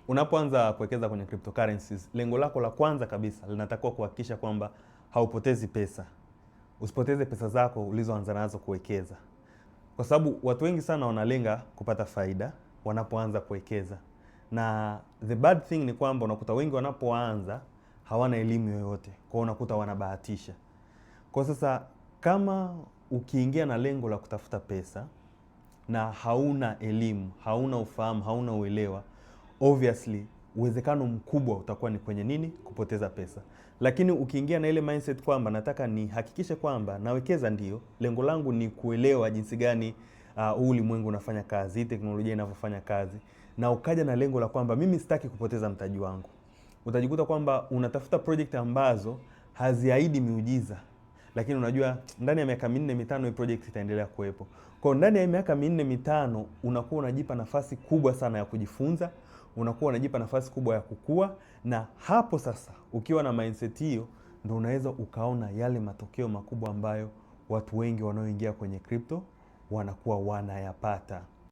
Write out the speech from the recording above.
Unapoanza kuwekeza kwenye cryptocurrencies, lengo lako la kwanza kabisa linatakiwa kuhakikisha kwamba haupotezi pesa. Usipoteze pesa zako ulizoanza nazo kuwekeza. Kwa sababu watu wengi sana wanalenga kupata faida wanapoanza kuwekeza. Na the bad thing ni kwamba unakuta wengi wanapoanza hawana elimu yoyote. Kwa hiyo unakuta wanabahatisha. Kwa sasa kama ukiingia na lengo la kutafuta pesa na hauna elimu, hauna ufahamu, hauna uelewa, obviously uwezekano mkubwa utakuwa ni kwenye nini? Kupoteza pesa. Lakini ukiingia na ile mindset kwamba nataka nihakikishe kwamba nawekeza, ndio lengo langu ni kuelewa jinsi gani huu ulimwengu unafanya kazi, teknolojia inavyofanya kazi, na ukaja na lengo la kwamba mimi sitaki kupoteza mtaji wangu, utajikuta kwamba unatafuta project ambazo haziahidi miujiza, lakini unajua ndani ya miaka 4-5 hii project itaendelea kuwepo. Kwa ndani ya miaka 4-5 unakuwa unajipa nafasi kubwa sana ya kujifunza, unakuwa unajipa nafasi kubwa ya kukua, na hapo sasa ukiwa na mindset hiyo ndio unaweza ukaona yale matokeo makubwa ambayo watu wengi wanaoingia kwenye crypto wanakuwa wanayapata.